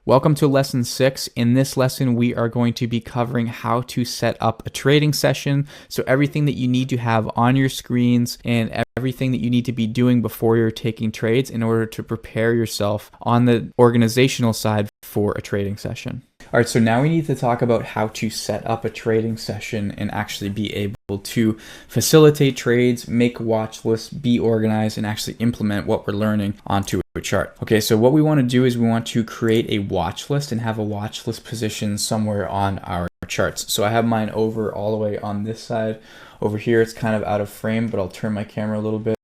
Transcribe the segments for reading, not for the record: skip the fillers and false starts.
Welcome to lesson 6. In this lesson, we are going to be covering how to set up a trading session. So everything that you need to have on your screens and everything that you need to be doing before you're taking trades in order to prepare yourself on the organizational side for a trading session. All right, so now we need to talk about how to set up a trading session and actually be able to facilitate trades, make watch lists, be organized, and actually implement what we're learning onto a chart. Okay, so what we want to do is we want to create a watch list and have a watch list position somewhere on our charts. So I have mine over all the way on this side. Over here, it's kind of out of frame, but I'll turn my camera a little bit.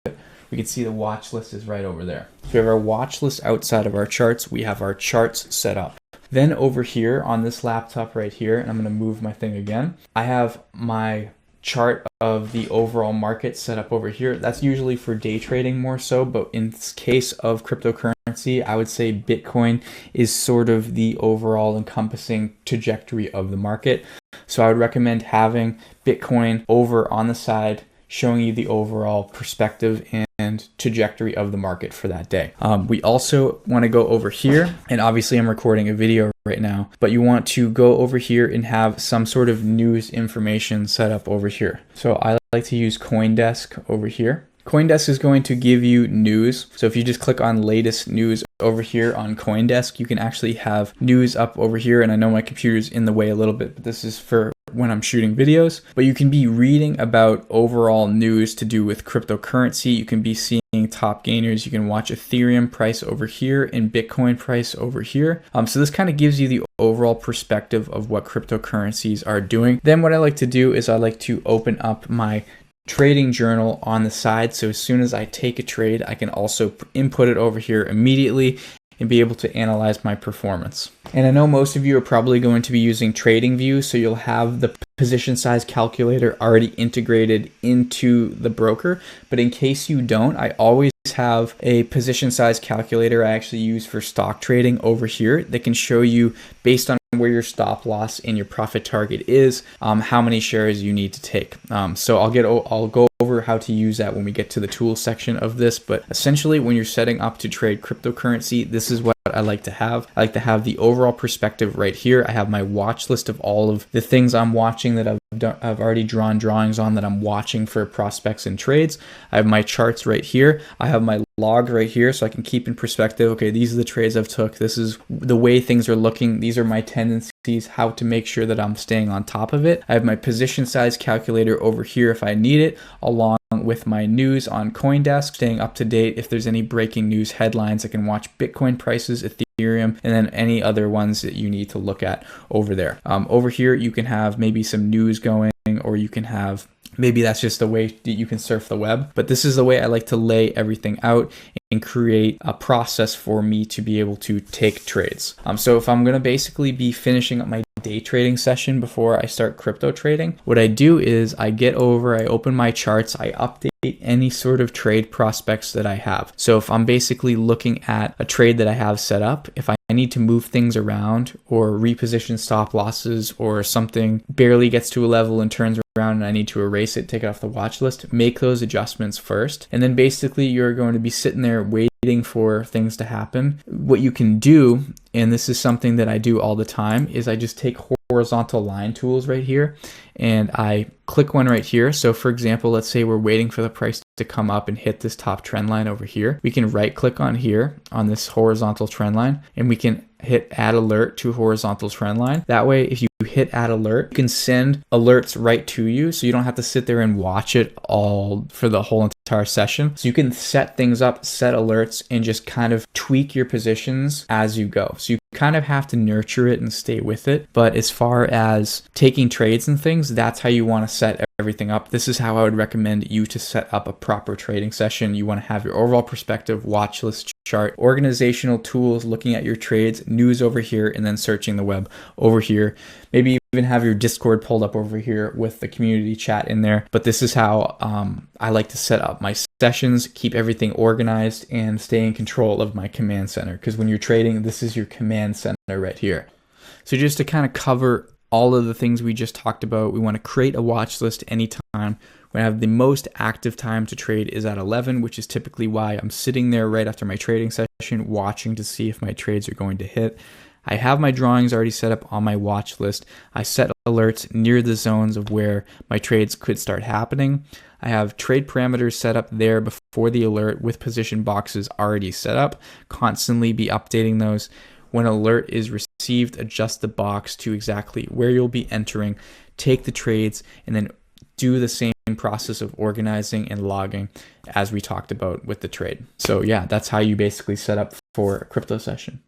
We can see the watch list is right over there. So we have our watch list outside of our charts. We have our charts set up. Then over here on this laptop right here, and I'm going to move my thing again, I have my chart of the overall market set up over here. That's usually for day trading more so, but in this case of cryptocurrency, I would say Bitcoin is sort of the overall encompassing trajectory of the market. So I would recommend having Bitcoin over on the side, showing you the overall perspective and trajectory of the market for that day. We also want to go over here, and obviously I'm recording a video right now, but you want to go over here and have some sort of news information set up over here. So I like to use CoinDesk over here. CoinDesk is going to give you news. So if you just click on latest news over here on CoinDesk, you can actually have news up over here. And I know my computer's in the way a little bit, but this is for when I'm shooting videos. But you can be reading about overall news to do with cryptocurrency. You can be seeing top gainers. You can watch Ethereum price over here and Bitcoin price over here. So this kind of gives you the overall perspective of what cryptocurrencies are doing. Then what I like to do is I like to open up my trading journal on the side. So as soon as I take a trade, I can also input it over here immediately and be able to analyze my performance. And I know most of you are probably going to be using TradingView, so you'll have the position size calculator already integrated into the broker. But in case you don't, I always have a position size calculator I actually use for stock trading over here that can show you, based on where your stop loss and your profit target is, how many shares you need to take. So I'll go over how to use that when we get to the tools section of this. But essentially, when you're setting up to trade cryptocurrency, this is what I like to have. I like to have the overall perspective right here. I have my watch list of all of the things I'm watching that I've already drawn drawings on that I'm watching for prospects and trades. I have my charts right here. I have my log right here, so I can keep in perspective, okay, these are the trades I've took. This is the way things are looking. These are my tendencies, how to make sure that I'm staying on top of it. I have my position size calculator over here if I need it, along with my news on CoinDesk, staying up to date. If there's any breaking news headlines, I can watch Bitcoin prices, Ethereum, and then any other ones that you need to look at over there. Over here, you can have maybe some news going, or you can have, maybe that's just the way that you can surf the web. But this is the way I like to lay everything out and create a process for me to be able to take trades. So if I'm going to basically be finishing up my day trading session before I start crypto trading, what I do is I open my charts, I update any sort of trade prospects that I have. So if I'm basically looking at a trade that I have set up, if I need to move things around or reposition stop losses, or something barely gets to a level and turns around and I need to erase it, take it off the watch list, make those adjustments first. And then basically you're going to be sitting there waiting for things to happen. What you can do, and this is something that I do all the time, is I just take horizontal line tools right here and I click one right here. So for example, let's say we're waiting for the price to come up and hit this top trend line over here. We can right click on here on this horizontal trend line and we can hit add alert to horizontal trend line. That way, if you hit add alert, you can send alerts right to you, so you don't have to sit there and watch it all for the whole entire session. So you can set things up, set alerts, and just kind of tweak your positions as you go. So you kind of have to nurture it and stay with it. But as far as taking trades and things, that's how you want to set everything up. This is how I would recommend you to set up a proper trading session. You want to have your overall perspective, watch list, chart, organizational tools, looking at your trades, news over here, and then searching the web over here. Maybe even have your Discord pulled up over here with the community chat in there. But this is how I like to set up my sessions, keep everything organized, and stay in control of my command center. Because when you're trading, this is your command center right here. So just to kind of cover all of the things we just talked about, we want to create a watch list anytime. We have the most active time to trade is at 11, which is typically why I'm sitting there right after my trading session watching to see if my trades are going to hit. I have my drawings already set up on my watch list. I set alerts near the zones of where my trades could start happening. I have trade parameters set up there before the alert with position boxes already set up. Constantly be updating those. When alert is received, adjust the box to exactly where you'll be entering, take the trades, and then do the same process of organizing and logging as we talked about with the trade. So yeah, that's how you basically set up for a crypto session.